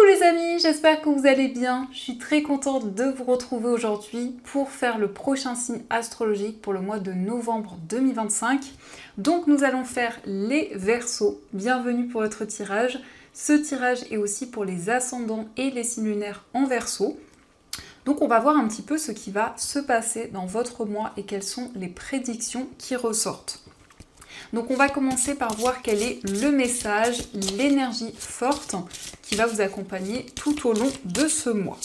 Coucou les amis, j'espère que vous allez bien. Je suis très contente de vous retrouver aujourd'hui pour faire le prochain signe astrologique pour le mois de novembre 2025. Donc nous allons faire les Verseaux. Bienvenue pour votre tirage. Ce tirage est aussi pour les ascendants et les signes lunaires en Verseau. Donc on va voir un petit peu ce qui va se passer dans votre mois et quelles sont les prédictions qui ressortent. Donc on va commencer par voir quel est le message, l'énergie forte qui va vous accompagner tout au long de ce mois.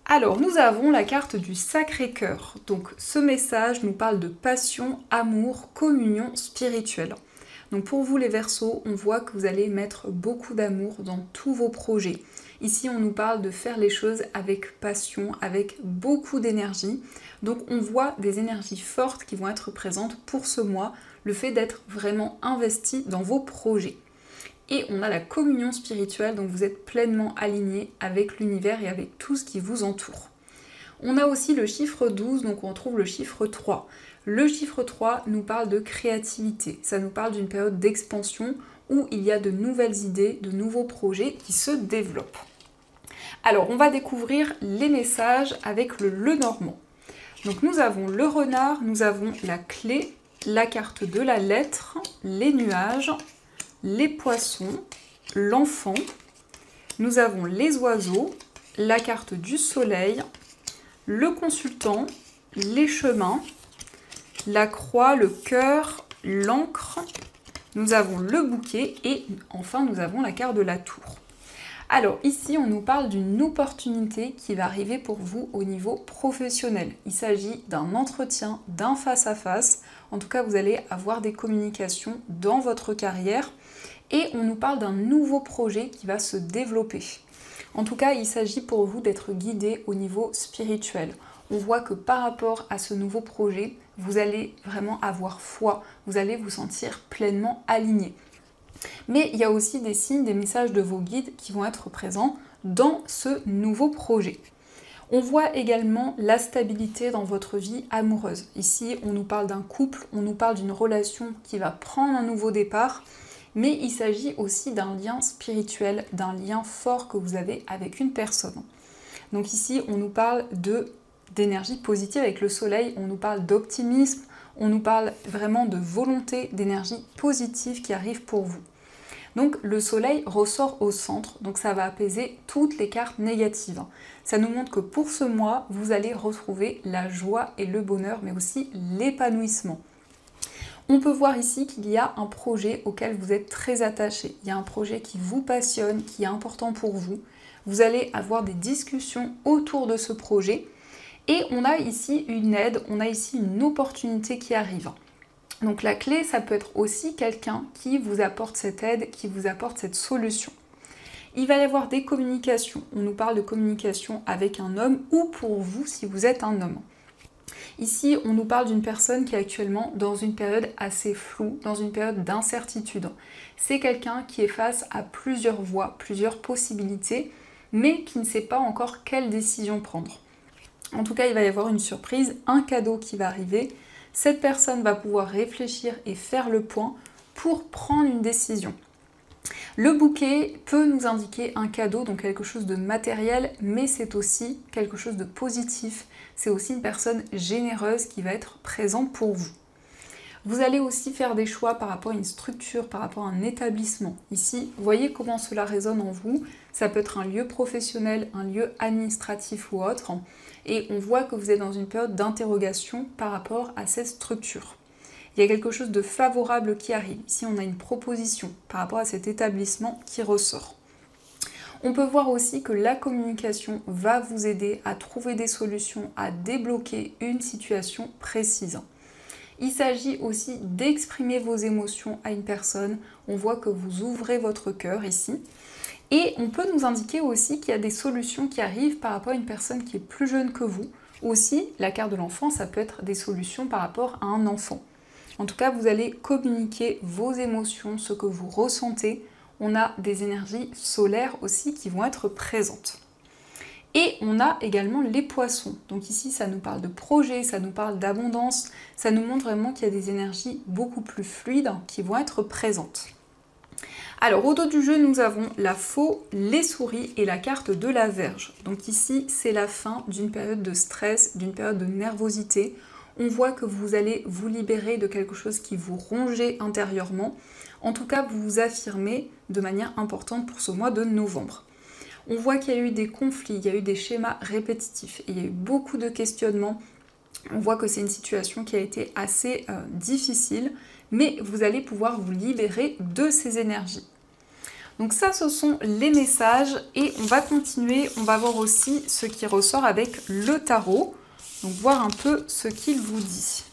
Alors nous avons la carte du Sacré-Cœur. Donc ce message nous parle de passion, amour, communion spirituelle. Donc pour vous les Verseaux, on voit que vous allez mettre beaucoup d'amour dans tous vos projets. Ici on nous parle de faire les choses avec passion, avec beaucoup d'énergie. Donc on voit des énergies fortes qui vont être présentes pour ce mois, le fait d'être vraiment investi dans vos projets. Et on a la communion spirituelle, donc vous êtes pleinement aligné avec l'univers et avec tout ce qui vous entoure. On a aussi le chiffre 12, donc on trouve le chiffre 3. Le chiffre 3 nous parle de créativité, ça nous parle d'une période d'expansion où il y a de nouvelles idées, de nouveaux projets qui se développent. Alors on va découvrir les messages avec le Lenormand. Donc nous avons le renard, nous avons la clé, la carte de la lettre, les nuages, les poissons, l'enfant, nous avons les oiseaux, la carte du soleil, le consultant, les chemins, la croix, le cœur, l'encre, nous avons le bouquet et enfin nous avons la carte de la tour. Alors ici on nous parle d'une opportunité qui va arriver pour vous au niveau professionnel. Il s'agit d'un entretien, d'un face-à-face. En tout cas vous allez avoir des communications dans votre carrière et on nous parle d'un nouveau projet qui va se développer. En tout cas il s'agit pour vous d'être guidé au niveau spirituel. On voit que par rapport à ce nouveau projet, vous allez vraiment avoir foi, vous allez vous sentir pleinement aligné. Mais il y a aussi des signes, des messages de vos guides qui vont être présents dans ce nouveau projet. On voit également la stabilité dans votre vie amoureuse. Ici, on nous parle d'un couple, on nous parle d'une relation qui va prendre un nouveau départ, mais il s'agit aussi d'un lien spirituel, d'un lien fort que vous avez avec une personne. Donc ici, on nous parle d'énergie positive avec le soleil, on nous parle d'optimisme, on nous parle vraiment de volonté, d'énergie positive qui arrive pour vous. Donc le soleil ressort au centre, donc ça va apaiser toutes les cartes négatives. Ça nous montre que pour ce mois, vous allez retrouver la joie et le bonheur, mais aussi l'épanouissement. On peut voir ici qu'il y a un projet auquel vous êtes très attaché. Il y a un projet qui vous passionne, qui est important pour vous. Vous allez avoir des discussions autour de ce projet. Et on a ici une aide, on a ici une opportunité qui arrive. Donc la clé, ça peut être aussi quelqu'un qui vous apporte cette aide, qui vous apporte cette solution. Il va y avoir des communications. On nous parle de communication avec un homme ou pour vous si vous êtes un homme. Ici, on nous parle d'une personne qui est actuellement dans une période assez floue, dans une période d'incertitude. C'est quelqu'un qui est face à plusieurs voies, plusieurs possibilités, mais qui ne sait pas encore quelle décision prendre. En tout cas, il va y avoir une surprise, un cadeau qui va arriver. Cette personne va pouvoir réfléchir et faire le point pour prendre une décision. Le bouquet peut nous indiquer un cadeau, donc quelque chose de matériel, mais c'est aussi quelque chose de positif. C'est aussi une personne généreuse qui va être présente pour vous. Vous allez aussi faire des choix par rapport à une structure, par rapport à un établissement. Ici, voyez comment cela résonne en vous. Ça peut être un lieu professionnel, un lieu administratif ou autre. Et on voit que vous êtes dans une période d'interrogation par rapport à cette structure. Il y a quelque chose de favorable qui arrive. Ici, on a une proposition par rapport à cet établissement qui ressort. On peut voir aussi que la communication va vous aider à trouver des solutions, à débloquer une situation précise. Il s'agit aussi d'exprimer vos émotions à une personne. On voit que vous ouvrez votre cœur ici. Et on peut nous indiquer aussi qu'il y a des solutions qui arrivent par rapport à une personne qui est plus jeune que vous. Aussi, la carte de l'enfant, ça peut être des solutions par rapport à un enfant. En tout cas, vous allez communiquer vos émotions, ce que vous ressentez. On a des énergies solaires aussi qui vont être présentes. Et on a également les poissons. Donc ici, ça nous parle de projet, ça nous parle d'abondance. Ça nous montre vraiment qu'il y a des énergies beaucoup plus fluides qui vont être présentes. Alors au dos du jeu, nous avons la faux, les souris et la carte de la Vierge. Donc ici, c'est la fin d'une période de stress, d'une période de nervosité. On voit que vous allez vous libérer de quelque chose qui vous rongeait intérieurement. En tout cas, vous vous affirmez de manière importante pour ce mois de novembre. On voit qu'il y a eu des conflits, il y a eu des schémas répétitifs, il y a eu beaucoup de questionnements. On voit que c'est une situation qui a été assez difficile, mais vous allez pouvoir vous libérer de ces énergies. Donc ça, ce sont les messages et on va continuer, on va voir aussi ce qui ressort avec le tarot, donc voir un peu ce qu'il vous dit.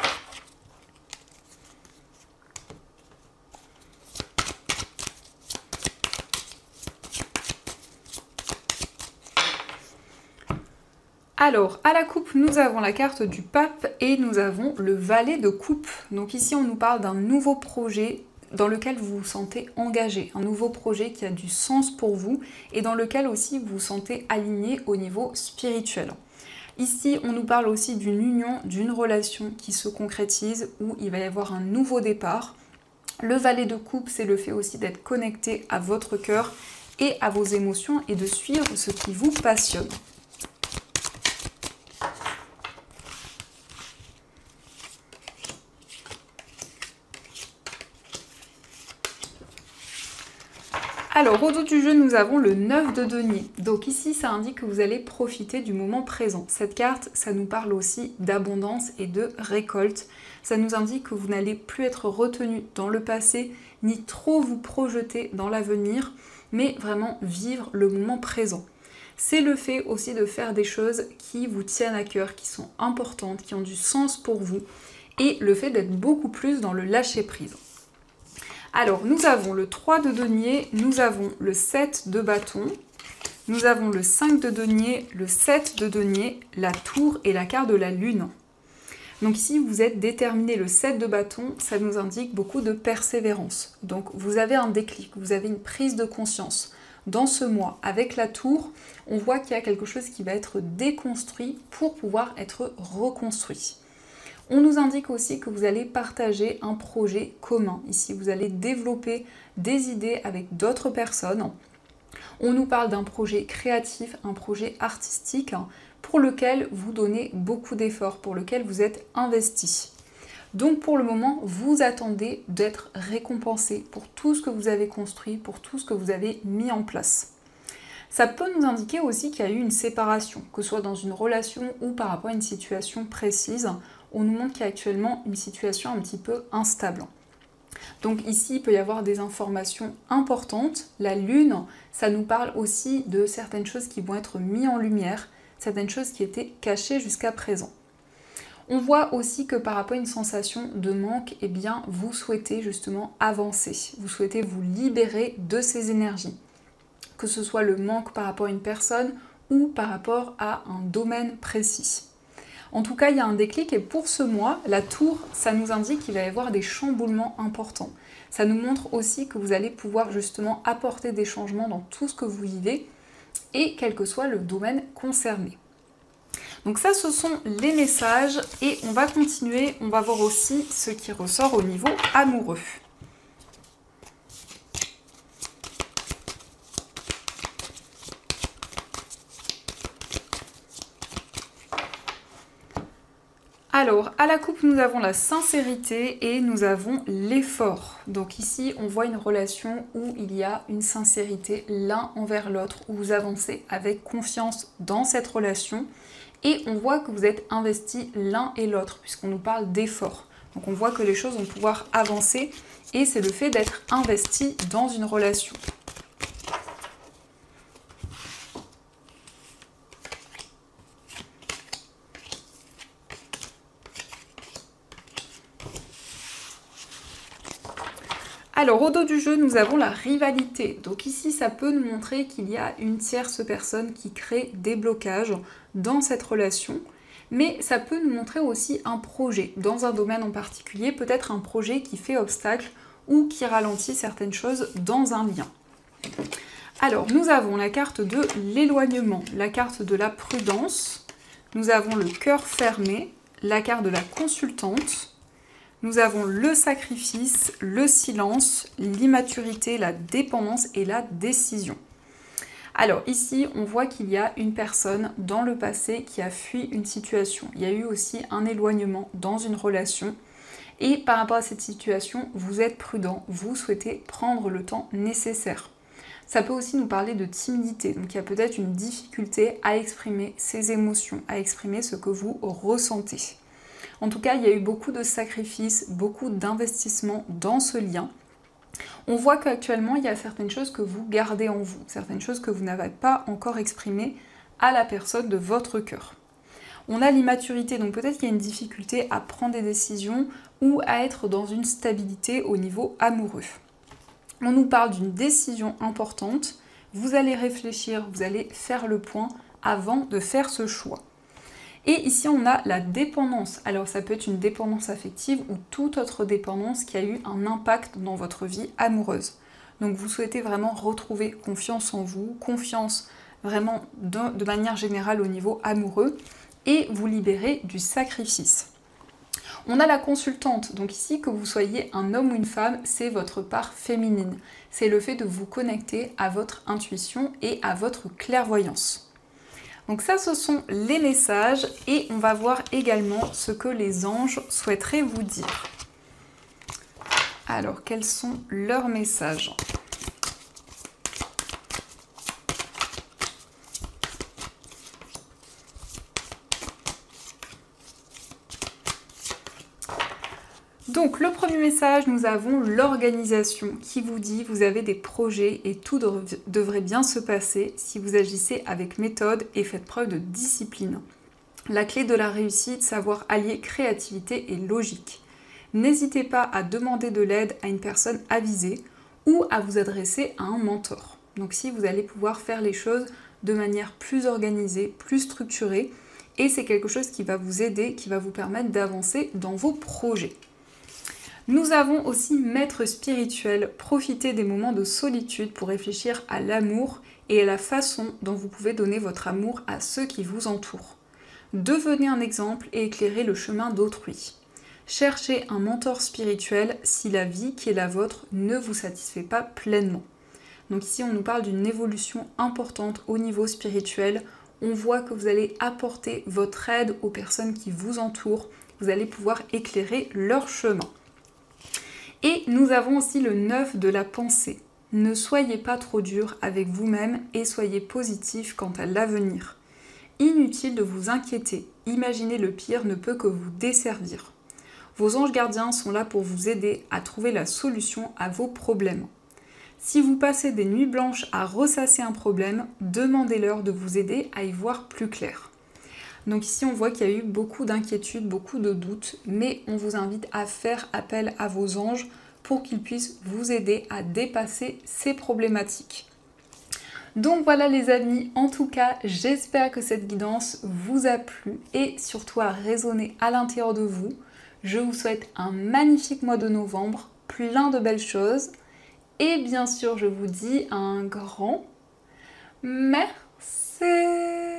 Alors, à la coupe, nous avons la carte du pape et nous avons le valet de coupe. Donc ici, on nous parle d'un nouveau projet dans lequel vous vous sentez engagé, un nouveau projet qui a du sens pour vous et dans lequel aussi vous vous sentez aligné au niveau spirituel. Ici, on nous parle aussi d'une union, d'une relation qui se concrétise où il va y avoir un nouveau départ. Le valet de coupe, c'est le fait aussi d'être connecté à votre cœur et à vos émotions et de suivre ce qui vous passionne. Alors, au dos du jeu, nous avons le 9 de denier. Donc ici, ça indique que vous allez profiter du moment présent. Cette carte, ça nous parle aussi d'abondance et de récolte. Ça nous indique que vous n'allez plus être retenu dans le passé, ni trop vous projeter dans l'avenir, mais vraiment vivre le moment présent. C'est le fait aussi de faire des choses qui vous tiennent à cœur, qui sont importantes, qui ont du sens pour vous, et le fait d'être beaucoup plus dans le lâcher-prise. Alors, nous avons le 3 de denier, nous avons le 7 de bâton, nous avons le 5 de denier, le 7 de denier, la tour et la carte de la lune. Donc ici, vous êtes déterminé. Le 7 de bâton, ça nous indique beaucoup de persévérance. Donc vous avez un déclic, vous avez une prise de conscience. Dans ce mois, avec la tour, on voit qu'il y a quelque chose qui va être déconstruit pour pouvoir être reconstruit. On nous indique aussi que vous allez partager un projet commun. Ici, vous allez développer des idées avec d'autres personnes. On nous parle d'un projet créatif, un projet artistique pour lequel vous donnez beaucoup d'efforts, pour lequel vous êtes investi. Donc pour le moment, vous attendez d'être récompensé pour tout ce que vous avez construit, pour tout ce que vous avez mis en place. Ça peut nous indiquer aussi qu'il y a eu une séparation, que ce soit dans une relation ou par rapport à une situation précise. On nous montre qu'il y a actuellement une situation un petit peu instable. Donc ici, il peut y avoir des informations importantes. La lune, ça nous parle aussi de certaines choses qui vont être mises en lumière, certaines choses qui étaient cachées jusqu'à présent. On voit aussi que par rapport à une sensation de manque, eh bien, vous souhaitez justement avancer. Vous souhaitez vous libérer de ces énergies. Que ce soit le manque par rapport à une personne ou par rapport à un domaine précis. En tout cas, il y a un déclic et pour ce mois, la tour, ça nous indique qu'il va y avoir des chamboulements importants. Ça nous montre aussi que vous allez pouvoir justement apporter des changements dans tout ce que vous vivez et quel que soit le domaine concerné. Donc ça, ce sont les messages et on va continuer, on va voir aussi ce qui ressort au niveau amoureux. Alors, à la coupe, nous avons la sincérité et nous avons l'effort. Donc ici, on voit une relation où il y a une sincérité l'un envers l'autre, où vous avancez avec confiance dans cette relation. Et on voit que vous êtes investis l'un et l'autre, puisqu'on nous parle d'effort. Donc on voit que les choses vont pouvoir avancer et c'est le fait d'être investi dans une relation. Alors au dos du jeu, nous avons la rivalité. Donc ici, ça peut nous montrer qu'il y a une tierce personne qui crée des blocages dans cette relation. Mais ça peut nous montrer aussi un projet dans un domaine en particulier, peut-être un projet qui fait obstacle ou qui ralentit certaines choses dans un lien. Alors nous avons la carte de l'éloignement, la carte de la prudence, nous avons le cœur fermé, la carte de la consultante, Nous avons le sacrifice, le silence, l'immaturité, la dépendance et la décision. Alors ici, on voit qu'il y a une personne dans le passé qui a fui une situation. Il y a eu aussi un éloignement dans une relation. Et par rapport à cette situation, vous êtes prudent, vous souhaitez prendre le temps nécessaire. Ça peut aussi nous parler de timidité, donc il y a peut-être une difficulté à exprimer ses émotions, à exprimer ce que vous ressentez. En tout cas, il y a eu beaucoup de sacrifices, beaucoup d'investissements dans ce lien. On voit qu'actuellement, il y a certaines choses que vous gardez en vous, certaines choses que vous n'avez pas encore exprimées à la personne de votre cœur. On a l'immaturité, donc peut-être qu'il y a une difficulté à prendre des décisions ou à être dans une stabilité au niveau amoureux. On nous parle d'une décision importante, vous allez réfléchir, vous allez faire le point avant de faire ce choix. Et ici on a la dépendance, alors ça peut être une dépendance affective ou toute autre dépendance qui a eu un impact dans votre vie amoureuse. Donc vous souhaitez vraiment retrouver confiance en vous, confiance vraiment de manière générale au niveau amoureux et vous libérer du sacrifice. On a la consultante, donc ici que vous soyez un homme ou une femme, c'est votre part féminine. C'est le fait de vous connecter à votre intuition et à votre clairvoyance. Donc ça, ce sont les messages et on va voir également ce que les anges souhaiteraient vous dire. Alors, quels sont leurs messages ? Donc le premier message, nous avons l'organisation qui vous dit vous avez des projets et tout devrait bien se passer si vous agissez avec méthode et faites preuve de discipline. La clé de la réussite, savoir allier créativité et logique. N'hésitez pas à demander de l'aide à une personne avisée ou à vous adresser à un mentor. Donc si vous allez pouvoir faire les choses de manière plus organisée, plus structurée, et c'est quelque chose qui va vous aider, qui va vous permettre d'avancer dans vos projets. Nous avons aussi maître spirituel, profitez des moments de solitude pour réfléchir à l'amour et à la façon dont vous pouvez donner votre amour à ceux qui vous entourent. Devenez un exemple et éclairez le chemin d'autrui. Cherchez un mentor spirituel si la vie qui est la vôtre ne vous satisfait pas pleinement. Donc ici on nous parle d'une évolution importante au niveau spirituel. On voit que vous allez apporter votre aide aux personnes qui vous entourent. Vous allez pouvoir éclairer leur chemin. Et nous avons aussi le 9 de la pensée. Ne soyez pas trop dur avec vous-même et soyez positif quant à l'avenir. Inutile de vous inquiéter, imaginer le pire ne peut que vous desservir. Vos anges gardiens sont là pour vous aider à trouver la solution à vos problèmes. Si vous passez des nuits blanches à ressasser un problème, demandez-leur de vous aider à y voir plus clair. Donc ici on voit qu'il y a eu beaucoup d'inquiétudes, beaucoup de doutes, mais on vous invite à faire appel à vos anges pour qu'ils puissent vous aider à dépasser ces problématiques. Donc voilà les amis, en tout cas j'espère que cette guidance vous a plu et surtout a résonné à l'intérieur de vous. Je vous souhaite un magnifique mois de novembre, plein de belles choses et bien sûr je vous dis un grand merci.